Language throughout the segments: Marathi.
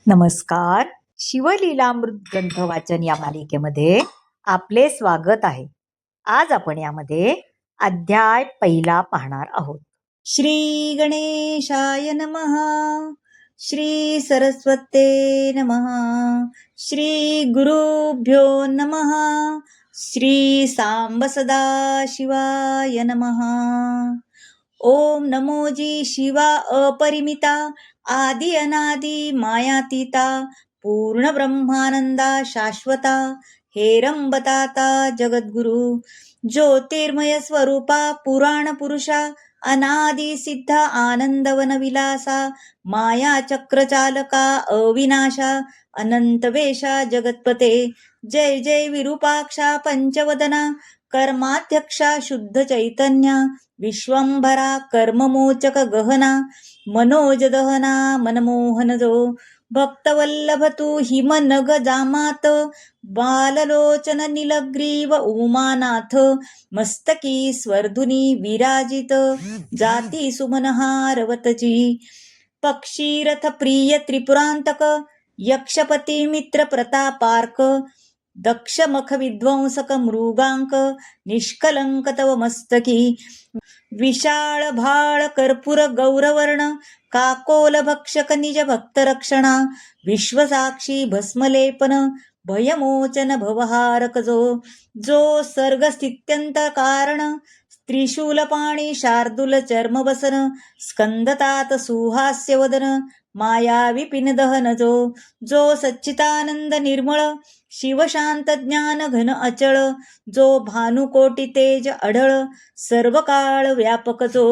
नमस्कार. शिवलीलामृत ग्रंथ वाचन या मालिकेमध्ये आपले स्वागत आहे. आज आपण यामध्ये अध्याय पहिला पाहणार आहोत. श्री गणेशाय नमः. श्री सरस्वते नमः. श्री गुरुभ्यो नमः. श्री सांब सदा शिवाय नमः. ओम नमोजी शिवा अपरिमिता आदि अनादि मायातीता पूर्ण ब्रह्मानंदा शाश्वता हेरंबताता जगद्गुरु ज्योतिर्मय स्वरूपा पुराण पुरुषा अनादि सिद्ध आनंदवन विलासा माया चक्रचालका अविनाशा अनंत वेशा जगत्पते जय जय विरूपाक्षा पंचवदना कर्माध्यक्षा शुद्ध चैतन्या विश्वंभरा कर्ममोचक गहना मनोज दहना मनमोहन जो भक्तवल्लभ तू हिमनग जामात बाललोचन नीलग्रीव उमानाथ मस्तकी स्वर्धुनी विराजित जाती सुमनहारवतची पक्षीरथ प्रिय त्रिपुरांतक यक्षपती मित्र प्रतापार्क दक्षमख विध्वंसक मृगांक निष्कलंक तव मस्तकी विशाळ भाळ कर्पूर गौरवर्ण काकोल भक्षक निज भक्त रक्षणा विश्वसाक्षी भस्मलेपन भयमोचन भवहारक जो सर्ग स्थित्यंत कारण त्रिशूलपाणी शार्दूल चर्मवसन स्कंदतात सुहास्य वदन माया विपिन दहन जो सच्चितानंद निर्मळ शिवशांत ज्ञान घन अचळ जो भानुकोटी तेज अढळ सर्व काळ व्यापक जो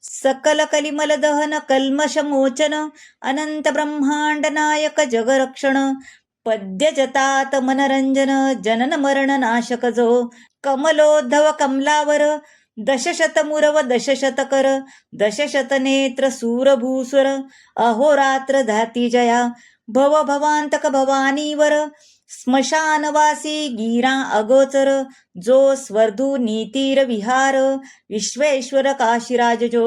सकल कलिमल दहन कल्मष मोचन अनंत ब्रह्मांड नायक जगरक्षण पद्य जतात मनरंजन जनन मरण नाशक जो कमलोद्धव कमलावर दशशत मुरव दशशत कर दशशत नेत्र सूरभूसुर अहोरात्र धाती जया भव भवांतक भवानीवर स्मशानवासी गिरा अगोचर जो स्वर्धू नीतीर विहार विश्वेश्वर काशीराज जो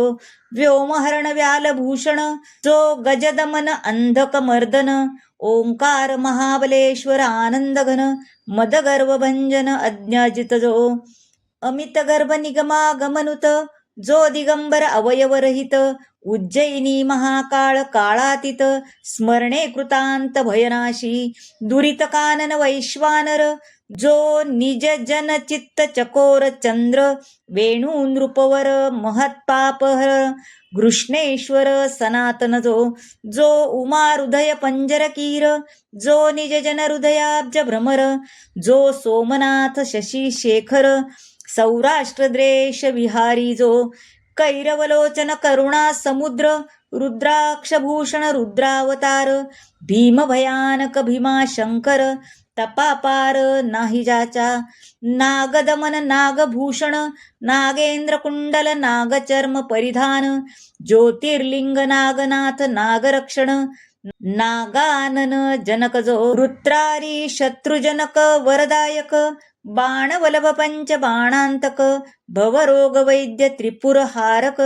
व्योमहरण व्यालभूषण जो गजदमन अंधक मर्दन ओंकार महाबलेश्वर आनंदघन मदगर्व भंजन अज्ञाजित जो अमित गर्भ निगमागमनुत जो दिगंबर अवयवरहित उज्जयिनी महाकाळ काळातीत स्मरणे कृतांत भयनाशी दुरित कानन वैश्वानर जो निज जन चित्त चकोर चंद्र वेणू नृपवर महत्पापहर घृष्णेश्वर सनातन जो उमा हृदय पंजरकीर जो निज जन हृदयाब्ज भ्रमर जो सोमनाथ शशी शेखर सौराष्ट्र द्रेश विहारी जो कैरवलोचन करुणा समुद्र रुद्राक्षभूषण रुद्रावतार भीम भयानक भीमा शंकर तपापार नाही जाचा नागदमन नागभूषण नागेंद्र कुंडल नागचर्म परिधान ज्योतिर्लिंग नागनाथ नागरक्षण नागानन जनक जो वृत्रारी शत्रुजनक वरदायक बाणवलभ पंच बाणांतक भवरोग वैद्य त्रिपुरहारक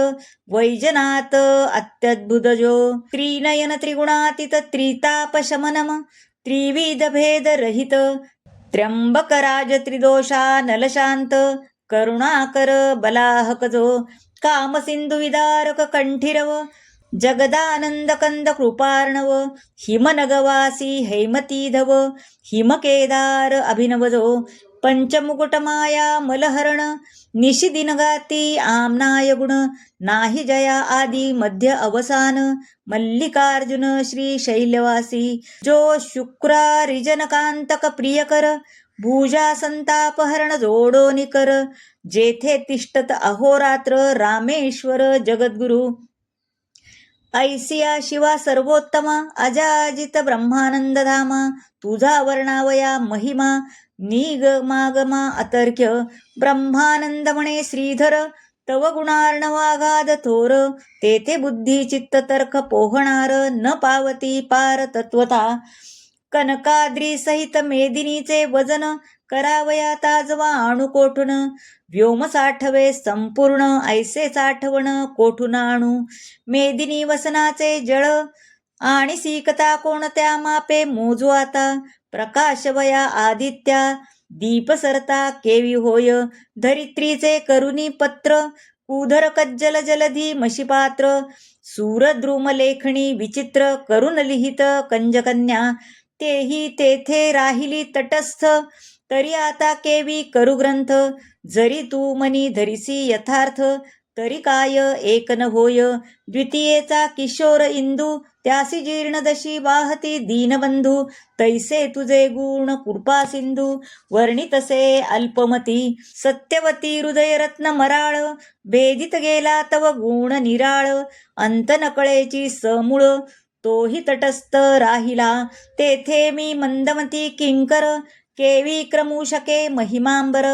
वैजनाथ अत्यद्भुत जो त्रिनयन त्रिगुणातीत त्रिताप शमनम त्रिविध भेद रहित त्र्यंबक राज त्रिदोषा नलशांत करुणाकर बलाहक जो कामसिंधु विदारक कंठीरव जगदानंद कंद कृपार्णव हिमनगवासी हैमतीधव हिमकेदार अभिनव जो पंचमुकुट माया मलहरण निशिदिनगाती आमनाय गुण नाही जया आदि मध्य अवसान मल्लिकार्जुन श्री शैलवासी जो शुक्रारिजनकांतक प्रियकर भूजा संतापहरण जोडो निकर जेथे तिष्ठत अहोरात्र रामेश्वर जगद्गुरु ऐसिया शिवा सर्वोत्तमा अजाजित ब्रह्मानंद धामा तुझा वर्णावया महिमा निगमागमा अतर्क्य ब्रह्मानंद म्हणे श्रीधर तव गुणार्णवागाध थोर तेथे बुद्धी चित्त तर्क पोहणार न पावती पार तत्वता कनकाद्री सहित मेदिनीचे वजन करावया ताजवा आणू कोठून व्योम साठवे संपूर्ण ऐसे साठवण कोठून आणू मेदिनी वसनाचे जळ आणि सिकता कोणत्या मापे मोजू आता. प्रकाश वया आदित्या दीप सरता केवी होय. धरित्रीचे करुणी पत्र कुधर कज्जल जलधी मशीपात्र. सूरद्रुम लेखणी विचित्र करून लिहित कंजकन्या. तेही तेथे राहिली तटस्थ तरी आता केवी करू ग्रंथ. जरी तू मनी धरिसी यथार्थ तरी काय एक न होय. द्वितीयेचा किशोर इंदू त्यासी जीर्ण दशी वाहती दीनबंधू. तैसे तुझे गुण कृपा सिंधू वर्णितसे अल्पमती. सत्यवती हृदयरत्न मराळ भेदित गेला तव गुण निराळ. अंत नकळेची समूळ तोही तटस्थ राहिला. तेथे मी मंदमती किंकर केवी क्रमू शके महिमांबर.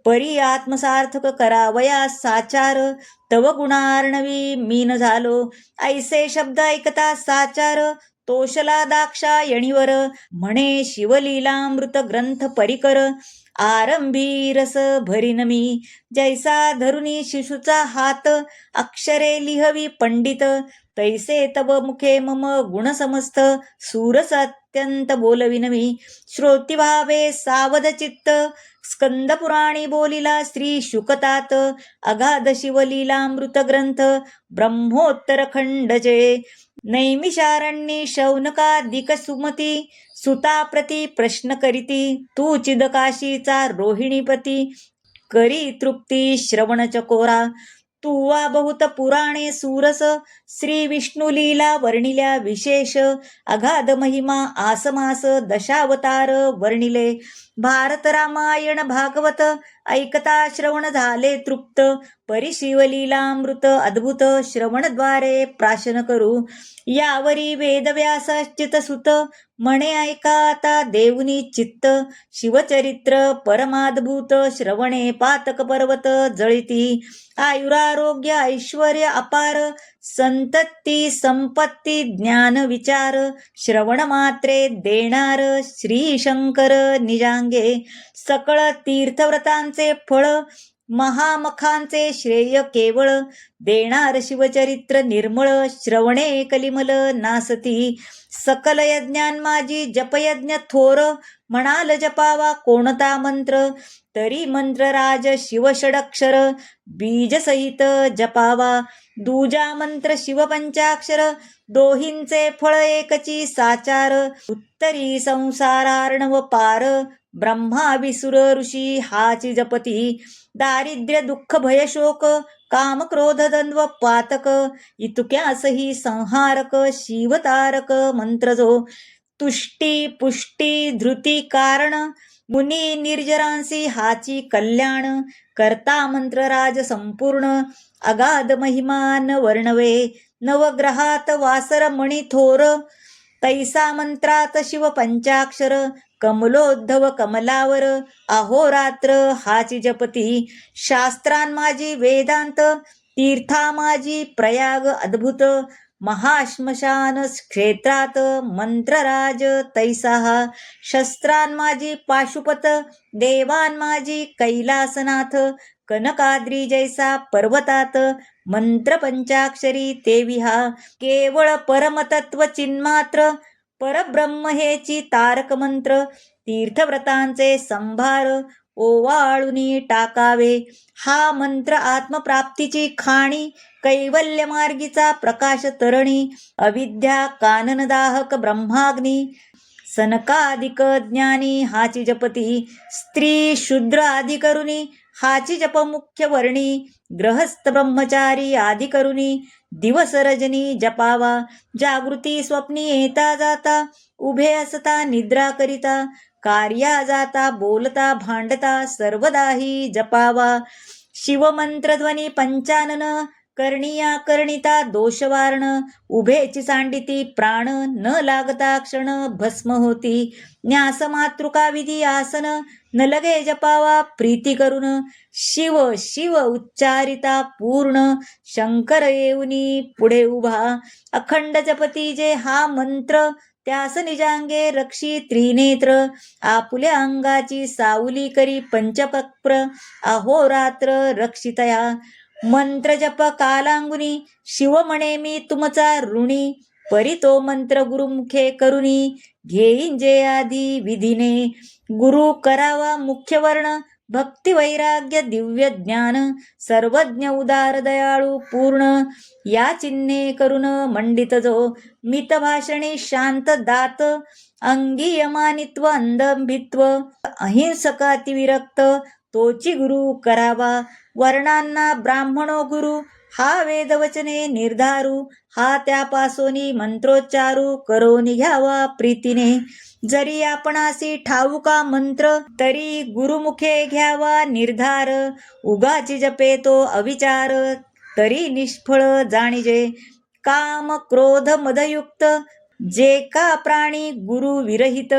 परी आत्मसार्थक करावया साचार तव गुणार्णवी मीन झालो. ऐसे शब्द ऐकता साचार तोषला दाक्षायणीवर. म्हणे शिवलीलामृत ग्रंथ परिकर आरंभी रस भरीन मी. जैसा धरुनी शिशुचा हात अक्षरे लिहवी पंडित. तैसे तव मुखे मम गुण समस्त सूरस अत्यंत बोलविन मी. श्रोती व्हावे सावध चित्त स्कंद पुराणी बोलिला श्री शुकतात. अगाध शिवलीलामृत ग्रंथ ब्रह्मोत्तर खंडजे. नैमिषारण्ये शौनकादिक सुमती सुता प्रती प्रश्न करीती. तू चिदकाशीचा रोहिणीपती करी तृप्ती श्रवण चकोरा. तुवा बहुत पुराणे सूरस श्री विष्णू लीला वर्णिल्या विशेष. अगाध महिमा आसमास दशावतार वर्णिले. भारत रामायण भागवत ऐकता श्रवण झाले तृप्त. परी शिवलीलामृत अद्भुत श्रवणद्वारे प्राशन करू. यावरी वेदव्यास चितसुत म्हणे ऐका आता देऊनी चित्त. शिवचरित्र परमाद्भुत श्रवणे पातक पर्वत जळिती. आयुरारोग्य ऐश्वर अपार संतती संपत्ती ज्ञान विचार. श्रवण मात्रे देणार श्री शंकर निजांगे. सकळ तीर्थव्रतांचे फळ महामखांचे श्रेय केवळ. देणार शिवचरित्र निर्मळ श्रवणे कलिमल नासती. सकल यज्ञान माझी जपयज्ञ थोर म्हणाल जपावा कोणता मंत्र. तरी मंत्रराज शिवषडक्षर बीजसहित जपावा. दूजा मंत्र शिवपंचाक्षर दोहींचे फळ एकची साचार. उत्तरी संसारार्णव पार ब्रह्मा विसुर ऋषी हाची जपती. दारिद्र्य दुःख भय शोक काम क्रोध द्वंद्व पातक. इतक्यासही संहारक शिवतारक मंत्र जो. तुष्टी पुष्टी धृती कारण मुनी निर्जरांसी हाची कल्याण. करता मंत्रराज संपूर्ण अगाध महिमान वर्णवे. नवग्रहात वासर मणी थोर तैसा मंत्रात शिव पंचाक्षर. कमलोद्धव कमलावर अहोरात्र हाची जपती. शास्त्रां माझी वेदांत तीर्था माझी प्रयाग अद्भुत. महाश्मशान क्षेत्रात मंत्रराज तैसा. शस्त्रां माझी पाशुपत देवान माझी कैलासनाथ. कनकाद्री जैसा पर्वतात मंत्र पंचाक्षरी ते विहा. केवळ परमतत्व चिन्मात्र परब्रह्म हेची तारक मंत्र. तीर्थव्रतांचे संभार ओवाळुनी टाकावे. हा मंत्र आत्मप्राप्तीची खाणी कैवल्य मार्गीचा प्रकाश तरणी. अविद्या काननदाहक ब्रह्माग्नी सनकादिक ज्ञानी हाची जपती. स्त्री शूद्र आदी करुणी हाची जप मुख्य वर्णी. ग्रहस्थ ब्रह्मचारी आदी करुणी दिवस रजनी जपावा. जागृती स्वप्नी येता जाता उभे असता निद्रा करिता. कार्या जाता बोलता भांडता सर्वदाही जपावा. शिवमंत्रध्वनी पंचानन कर्णिया कर्णिता दोषवारण. उभेची सांडिती प्राण न लागता क्षण भस्म होती. न्यास मातृका विधी आसन न लगे जपावा प्रीती करून. शिव शिव उच्चारिता पूर्ण शंकर येऊनी पुढे उभा. अखंड जपती जे हा मंत्र त्यास निजांगे रक्षी त्रिनेत्र. आपुल्या अंगाची सावली करी पंचपक्र अहोरात्र रक्षितया. मंत्र जप कालांगुनी शिव म्हणे मी तुमचा ऋणी. परी तो मंत्र गुरुमुखे करुणी घेईन जे आधी विधीने. गुरु करावा मुख्य वर्ण भक्ती वैराग्य दिव्य ज्ञान सर्वज्ञ उदार दयाळू पूर्ण. या चिन्हे करून मंडित जो मित भाषणे शांत दात अंगी यमानित्व अंदंभित्व अहिंसक अतिविरक्त तोची गुरु करावा. वर्णांना ब्राह्मणो गुरु हा वेदवचने निर्धारू. हा त्यापासोनी मंत्रोच्चारू करोनी घ्यावा प्रीतीने. जरी आपणासी ठाऊका मंत्र तरी गुरुमुखे घ्यावा निर्धार. उगाची जपे तो अविचार तरी निष्फळ जाणीजे. काम क्रोध मदयुक्त जे का प्राणी गुरु विरहित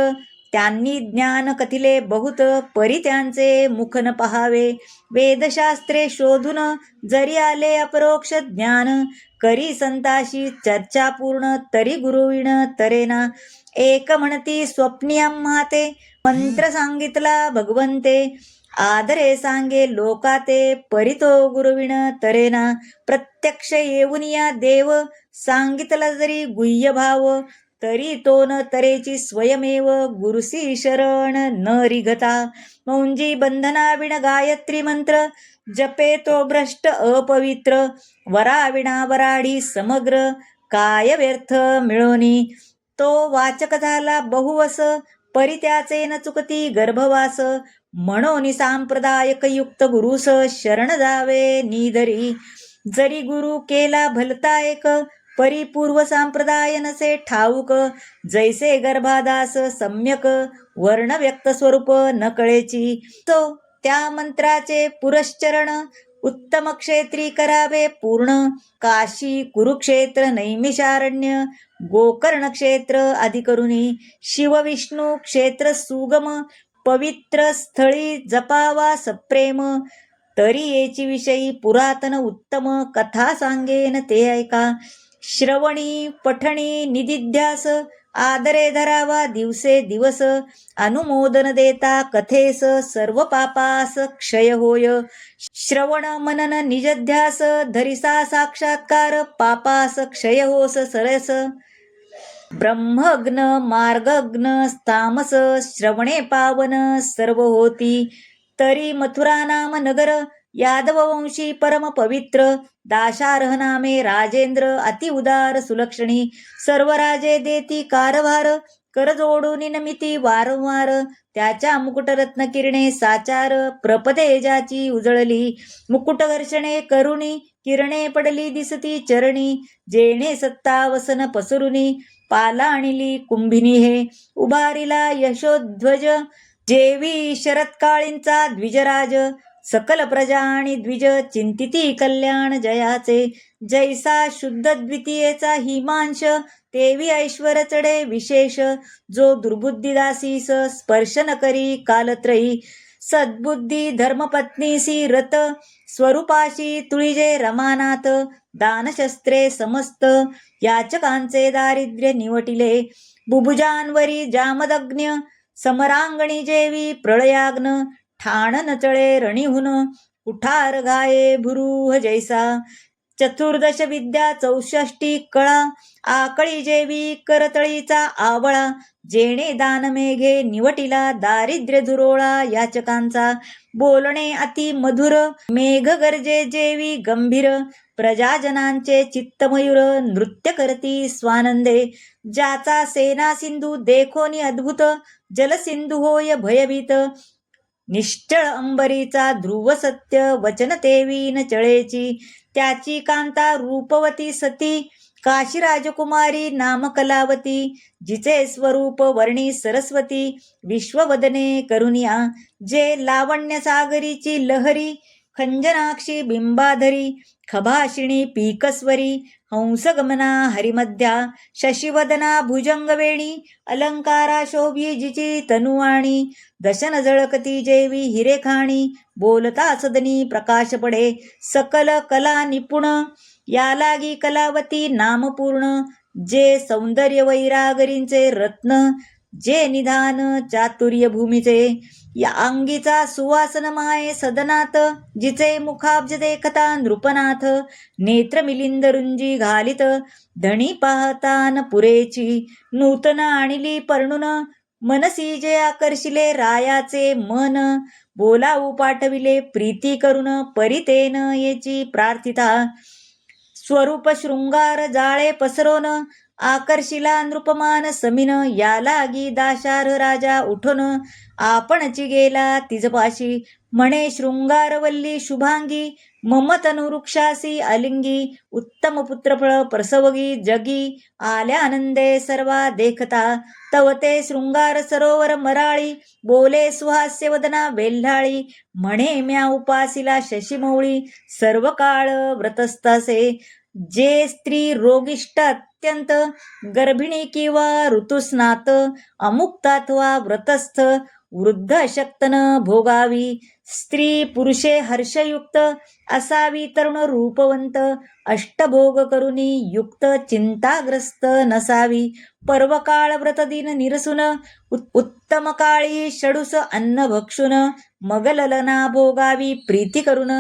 त्यांनी ज्ञान कथिले बहुत परी त्यांचे मुख न पहावे. वेदशास्त्रे शोधून जरी आले अपरोक्ष ज्ञान करी संताशी चर्चा पूर्ण तरी गुरुविण तरेना. एक म्हणती स्वप्नी आम्हाते मंत्र सांगितला भगवंते आदरे सांगे लोकाते परी तो गुरुविण तरेना. प्रत्यक्ष येऊन या देव सांगितला जरी गुह्य भाव तरी तो न तरेची स्वयमेव गुरुसी शरण न रिघता. मौंजी बंधनाविण गायत्री मंत्र जपे तो भ्रष्ट अपवित्र वराविणा वराडी समग्र काय व्यर्थ मिळोनी. तो वाचक झाला बहुवस परी त्याचे न चुकती गर्भवास. म्हणून सांप्रदायक युक्त गुरुस शरण जावे निधरी. जरी गुरु केला भलता एक परिपूर्व संप्रदाय नसे ठाऊक. जैसे गर्भादास सम्यक वर्ण व्यक्त स्वरूप न कळेची. तो त्या मंत्राचे पुरश्चरण उत्तम क्षेत्री करावे पूर्ण. काशी कुरुक्षेत्र नैमिषारण्य गोकर्ण क्षेत्र आदी करुणी. शिव विष्णू क्षेत्र सुगम पवित्र स्थळी जपावा सप्रेम. तरी येची विषयी पुरातन उत्तम कथा सांगेन ते ऐका. श्रवणी पठणी निदिध्यास आदरे धरावा दिवसे दिवस. अनुमोदन देता कथेस सर्व पापास क्षय होय. श्रवण मनन निजध्यास धरिसा साक्षात्कार पापास क्षय होस सरस. ब्रह्मग्न मार्गग्न तामस श्रवणे पावन सर्व होती. तरी मथुरा नाम नगर यादववंशी परम पवित्र. दाशारह नामे राजेंद्र अति उदार सुलक्षणी. सर्व राजे देती कारभार कर जोडून नमिती वारंवार. त्याच्या मुकुटरत्न किरणे साचार प्रपदे ज्याची उजळली. मुकुट घर्षणे करुणी किरणे पडली दिसती चरणी. जेणे सत्ता वसन पसरुनी पाला आणली कुंभिनी हे. उभारिला यशोध्वज जेवी शरत्काळींचा द्विजराज. सकल प्रजा आणि द्विज चिंतिती कल्याण जयाचे. जैसा शुद्ध द्वितीयेचा हिमांश तेवी ऐश्वर चढे विशेष. जो दुर्बुद्धीदासीस स्पर्श न करी कालत्रयी. सद्बुद्धी धर्मपत्नीसी रत स्वरूपाशी तुळिजे रमानाथ. दानशस्त्रे समस्त याचकांचे दारिद्र्य निवटिले. बुभुजांवरी जामदग्न्य समरांगणी जेवी प्रळयाग्न. ठाण नचळे रणीहुन कुठार घाये भुरूह जैसा. चतुर्दश विद्या 64 कळा आकळी जेवी करतळीचा आवळा. जेणे दान मेघे निवटिला दारिद्र्य धुरोळा याचकांचा. बोलणे अति मधुर मेघ गरजे जेवी गंभीर. प्रजाजनांचे चित्तमयूर नृत्य करती स्वानंदे. ज्याचा सेना सिंधू देखोनी अद्भुत जलसिंधू होय भयभीत. निश्चळ अंबरीचा ध्रुव सत्य वचन तेवी न चळेची. त्याची कांता रूपवती सती काशी राजकुमारी नाम कलावती. जिचे स्वरूप वर्णी सरस्वती विश्ववदने करुनिया. जे लावण्य सागरीची लहरी खंजनाक्षी बिंबाधरी. खभाषिणी पीकस्वरी हंसगमना हरिमध्या. शशिवदना भुजंगवेणी अलंकारा शोभी जिची तनुवाणी. दशन झळकती जेवी हिरेखाणी. बोलता सदनी प्रकाश पडे सकल कला निपुण. या लागी कलावती नामपूर्ण. जे सौंदर्य वैरागरींचे रत्न जे निधान चातुर्य भूमीचे. या अंगीचा सुवासन माये सदनात, जिचे मुखाब्ज देखता नृपनाथ. नेत्र मिलिंद रुंजी घालित, धणी पाहतान पुरेची. नूतन आणिली पर्णुन, मनसी जे आकर्षिले रायाचे मन. बोलावू पाठविले प्रीती करून, परितेन येची प्रार्थिता. स्वरूप शृंगार जाळे पसरोन, आकर्षिला नृपमान समीन. या लागी दाशार्ह राजा उठून, आपणची गेला तिजपाशी. म्हणे शृंगारवल्ली शुभांगी, मम तनुवृक्षासी अलिंगी. उत्तम पुत्रफळ प्रसवगी, जगी आल्यानंदे सर्वा देखता. तव ते शृंगार सरोवर मराळी, बोले सुहास्य वदना वेल्हाळी. म्हणे म्या उपासिला शशिमौळी, सर्व काळ व्रतस्थासे. जे स्त्री रोगिष्ट अत्यंत, गर्भिणी किंवा ऋतुस्नात. अमुक्तात्वा व्रतस्थ, वृद्ध अशक्तन भोगावी. स्त्री पुरुषे हर्षयुक्त, असावी तरुण रूपवंत. अष्टभोग करुनी युक्त, चिंताग्रस्त नसावी. पर्वकाळ व्रतदिन निरसून, उत्तम काळी षडूस अन्न भक्षुन. मग ललना भोगावी प्रीती करून,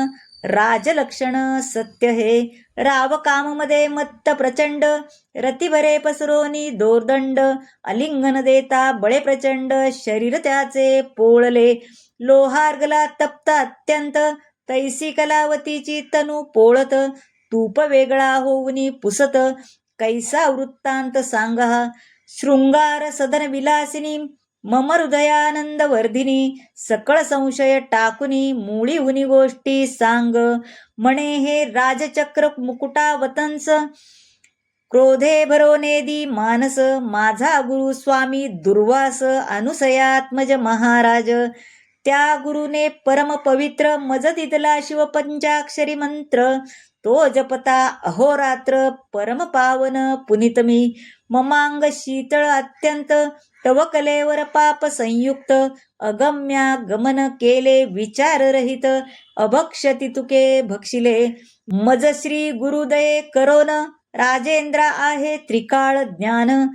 राजलक्षण सत्य हे. राव काममध्ये मत्त प्रचंड, रतिभरे पसरोनी दोर्दंड. अलिंगन देता बळे प्रचंड, शरीर त्याचे पोळले. लोहार्गला तप्त अत्यंत, तैसी कलावतीची तनु पोळत. तूप वेगळा होऊनी पुसत, कैसा वृत्तांत सांगा. शृंगार सदन विलासिनी, मम हृदयानंद वर्धिनी. सकळ संशय टाकुनी, मूळी हुनी गोष्टी सांग. म्हणे हे राजचक्र मुकुटावतंस, क्रोधे भरोनेदी मानस. माझा गुरु स्वामी दुर्वास, अनुसयात्मज महाराज. त्या गुरुने परम पवित्र, मज दिदला शिव पंचाक्षरी मंत्र. तो जपता अहोरात्र, परम पावन पुनित मी. ममांग शीतळ अत्यंत, तव कलेवर पाप संयुक्त. अगम्या गमन केले विचाररहित, अभक्षति तुके भक्षिले. मज श्री गुरुदये करोन, राजेंद्र आहे त्रिकाळ ज्ञान.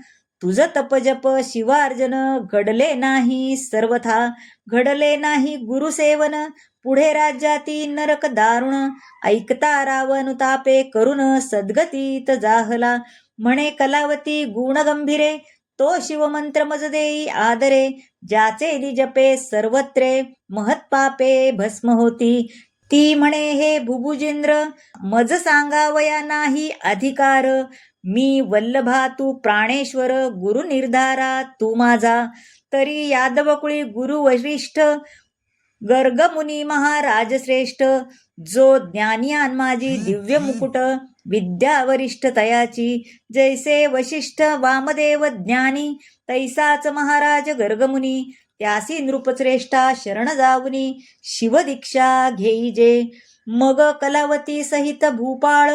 तुझ तपजप शिवार्जन, घडले नाही सर्वथा. घडले नाही गुरुसेवन, पुढे राज्याती नरक दारुण. ऐकता रावनुतापे करून, सद्गतीत जाहला. म्हणे कलावती गुणगंभीरे, तो शिवमंत्र मज देई आदरे. ज्याचे निजपे सर्वत्रे, महत्पापे भस्म होती. ती म्हणे हे भुभुजेंद्र, मज सांगावया नाही अधिकार. मी वल्लभा तू प्राणेश्वर, गुरु निर्धारा तू माझा. तरी यादवकुळी गुरु वरिष्ठ, गर्गमुनी महाराज श्रेष्ठ. जो ज्ञानियान माझी दिव्य मुकुट, विद्या वरिष्ठ तयाची. जैसे वशिष्ठ वामदेव ज्ञानी, तैसाच महाराज गर्गमुनी. त्यासी नृपश्रेष्ठा शरण जाऊनी, शिवदीक्षा घेईजे. मग कलावती सहित भूपाळ,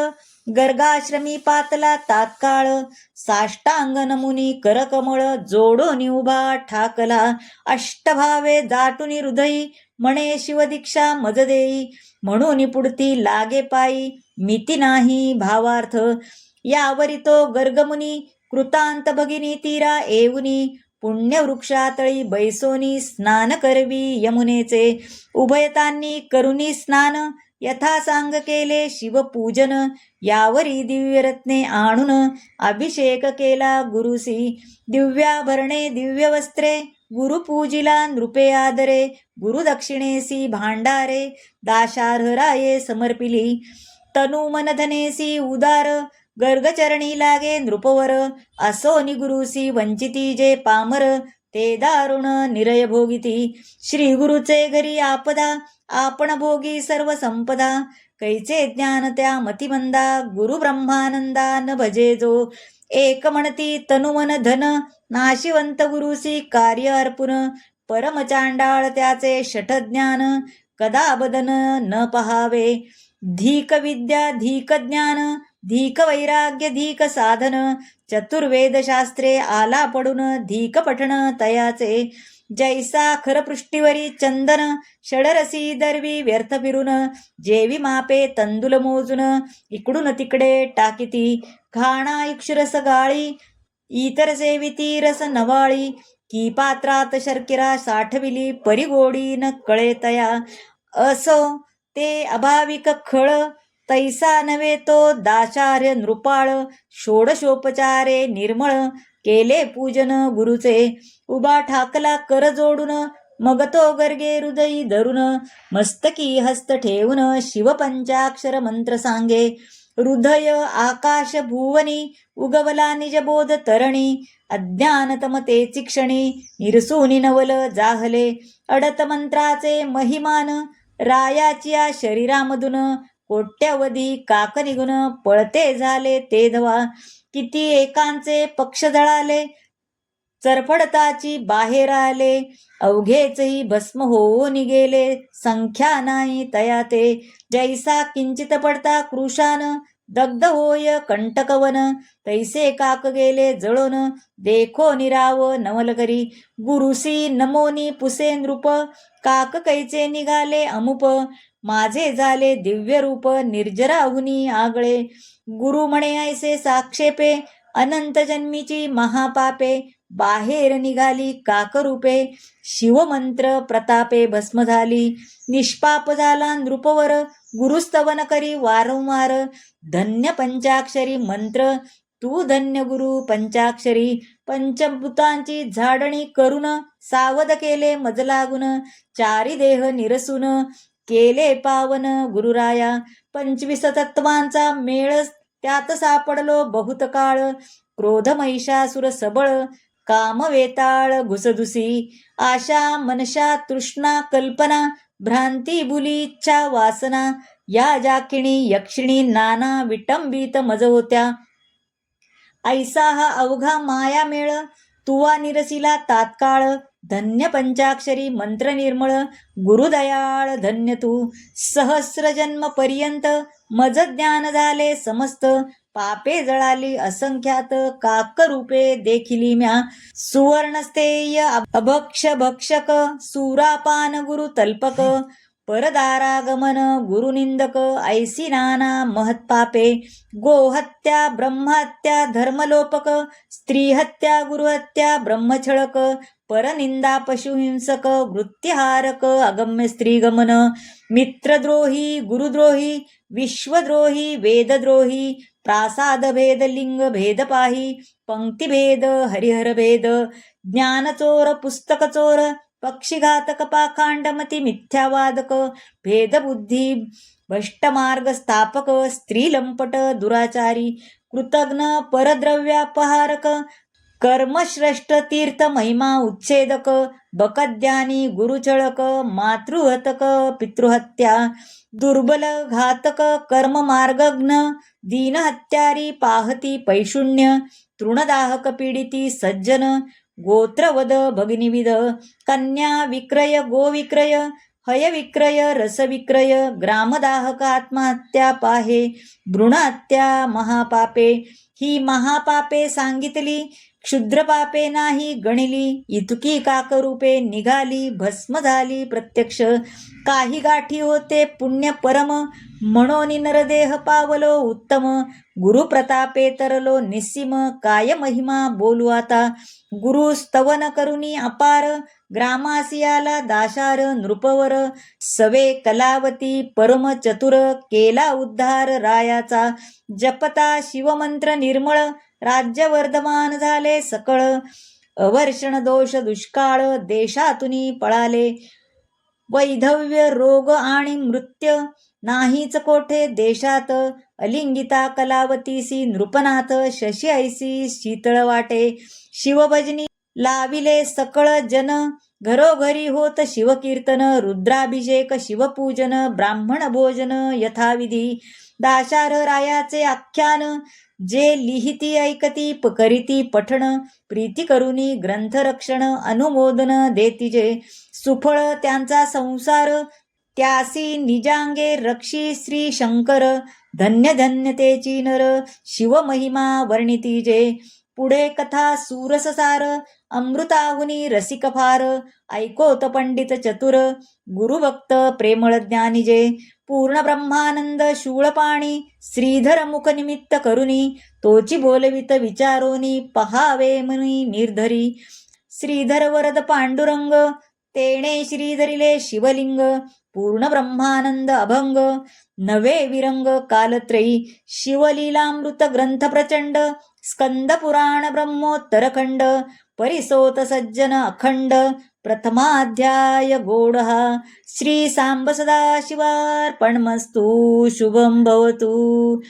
गर्गाश्रमी पातला तात्काळ. साष्टांग नमुनी करकमळ, जोडून उभा ठाकला. अष्टभावे दाटुनी हृदयी, म्हणे शिवदीक्षा मज देई. म्हणून पुढती लागे पायी, मिती नाही भावार्थ. यावरी तो गर्गमुनी, कृतांत भगिनी तीरा येऊनी. पुण्यवृक्षातळी बैसोनी, स्नान करवी यमुनेचे. उभयतांनी करुनी स्नान, यथा सांग केले शिवपूजन. यावरी दिव्यरत्ने आणून, अभिषेक केला गुरुसी. दिव्याभरणे दिव्य वस्त्रे, गुरुपूजिला नृपे आदरे. गुरुदक्षिणेसी भांडारे, दाशार्ह राये समर्पिली. तनु मन धनेसी उदार, गर्गचरणी लागे नृपवर. असोनी गुरुसी वंचिती जे पामर, ते दारुण निरय भोगिती. श्री गुरुचे घरी आपदा, आपण भोगी सर्व संपदा. कैचे ज्ञान त्या मतिमंदा, गुरु ब्रह्मानंदा न भजे जो. एक म्हणती तनुमन धन, नाशिवंत गुरुसी कार्य अर्पुन. परम चांडाळ त्याचे शठ ज्ञान, कदा बदन न पहावे. धीक विद्या धीक ज्ञान, धीक वैराग्य धीक साधन. चतुर्वेद शास्त्रे आला पडून, धीक पठण तयाचे. जैसा खरपृष्टीवरी चंदन, षडरसी दरवी व्यर्थ फिरून. जेवी मापे तंदुल मोजून, इकडून तिकडे टाकिती. घाणा इक्षुरस गाळी, इतर सेविती रस नवाळी. की पात्रात शर्किरा साठविली परिगोडी न कळे तया. असो ते अभाविक खळ तैसा नव्हे तो दाशार्य नृपाळ. षोडशोपचारे निर्मळ केले पूजन गुरुचे. उभा ठाकला कर जोडून मग तो गर्गे हृदयी धरून. मस्तकी हस्त ठेवून शिवपंचाक्षर मंत्र सांगे. हृदय आकाश भुवनी उगवला निजबोध तरणी. अज्ञानतमते चिक्षणी निरसूनी नवल जाहले. अडत मंत्राचे महिमान रायाच्या शरीरामधून. कोट्यवधी काक निघून पळते झाले ते धवा. किती एकांचे पक्ष जळाले चरफडताची बाहेर आले. अवघेचही भस्म होऊन गेले संख्या नाही तया ते. जैसा किंचित पडता कृशान दग्ध होय कंटकवन. तैसे काक गेले जळून देखो निराव नवल करी. गुरुसी नमोनी पुसे नृप काक कैचे निघाले अमुप. माझे झाले दिव्य रूप निर्जराहुनी आगळे. गुरु म्हणे ऐसे साक्षेपे अनंत जन्मीची महापापे. बाहेर निघाली काकरूपे शिवमंत्र प्रतापे भस्म झाली. निष्पाप झाला नृपवर गुरुस्तवन करी वारंवार. धन्य पंचाक्षरी मंत्र तू धन्य गुरु पंचाक्षरी. पंचभूतांची झाडणी करून सावध केले मज लागून. चारी देह निरसून केले पावन गुरुराया. 25 तत्वांचा मेळ त्यात सापडलो बहुत काळ. क्रोध महिषासुर सबळ काम वेताळ घुसधुसी. आशा मनशा तृष्णा कल्पना भ्रांती बुली इच्छा वासना. या जाकिणी यक्षिणी नाना विटंबित मज होत्या. ऐसा हा अवघा माया मेळ तुवा निरसिला तात्काळ. धन्य पंचाक्षरी मंत्र निर्मळ गुरुदयाळ धन्य तू. सहस्र जन्म पर्यंत मज ज्ञान झाले समस्त. पापे जळाली असंख्यात काकरूपे देखिली म्या. सुवर्णस्थेय अभक्ष भक्षक सुरापान गुरु तल्पक. परदारागमन गुरुनिंदक ऐसी नाना महत्पापे. गोहत्या ब्रह्महत्या धर्मलोपक. स्त्रीहत्या गुरुहत्या ब्रह्मछळक. परनिंदा पशुहिंसक वृत्तिहारक अगम्य स्त्रीगमन. मित्रद्रोही गुरुद्रोही विश्वद्रोही वेदद्रोही. प्रासाद भेद लिंग भेद पाही. पंक्तिभेद हरिहर भेद. ज्ञानचोर पुस्तक चोर पक्षीघातक पाखांडमती मिथ्यावादक. भेदबुद्धी भ्रष्टमार्ग स्थापक. स्त्री लंपट दुराचारी. कृतघ्न परद्रव्यापहारक. कर्मश्रेष्ठ तीर्थ महिमा उच्छेदक. बकद्यानी गुरुचळक. मातृहतक पितृहत्या. दुर्बल घातक कर्ममार्गघ्न. दीनहत्यारी पाहती पैशून्य. तृणदाहक पीडिती सज्जन. गोत्रवध भगिनीविध. कन्या विक्रय गोविक्रय. हयविक्रय रसविक्रय. ग्रामदाहक आत्महत्या पाहे. भ्रूणहत्या महापापे. ही महापापे सांगितली क्षुद्रपापे नाही गणिली. इतकी काकरूपे निघाली भस्म झाली प्रत्यक्ष. काही गाठी होते पुण्य परम म्हणून नरदेह पावलो उत्तम. गुरुप्रतापे तरलो निस्सीम. काय महिमा बोलू आता. गुरु स्तवन करुनी अपार. ग्रामासियाला दाशार नृपवर. सवे कलावती परम चतुर. केला उद्धार रायाचा. जपता शिवमंत्र निर्मळ. राज्य वर्धमान झाले सकळ. अवर्षण दोष दुष्काळ देशातुनी पळाले. वैधव्य रोग आणि मृत्य नाहीच कोठे देशात. अलिंगिता कलावतीसी नृपनाथ. शशी ऐसी शीतळ वाटे. शिवभजनी लाविले सकळ जन. घरोघरी होत शिवकीर्तन. रुद्राभिषेक शिवपूजन. ब्राह्मण भोजन यथाविधी. दाशार रायाचे आख्यान जे लिहिती ऐकती करीती पठण. प्रीती करुनी ग्रंथरक्षण अनुमोदन देती जे. सुफळ त्यांचा संसार त्यासी निजांगे रक्षी श्री शंकर. धन्य धन्यतेची नर शिवमहिमा वर्णिती जे. पुढे कथा सूरससार अमृताहुनी रसिक फार. ऐकोत पंडित चतुर गुरुभक्त प्रेमळ ज्ञानी जे. पूर्ण ब्रह्मानंद शूळपाणी श्रीधर मुख निमित्त करुनी. तोची बोलवित विचारोनी पहावे मनी निर्धरी. श्रीधर वरद पांडुरंग, तेणे श्रीधरिले शिवलिंग, पूर्ण ब्रह्मानंद अभंग, नवे विरंग कालत्रयी, शिवलीलामृत ग्रंथ प्रचंड, स्कंद पुराण ब्रह्मोत्तर खंड, परिसोत सज्जन अखंड, प्रथमाध्याय गोडहा. श्री सांब सदाशिवार्पणमस्तु. शुभम भवतु.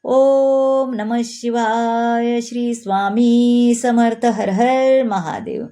ओम नमः शिवाय. श्री स्वामी समर्थ. हर हर महादेव.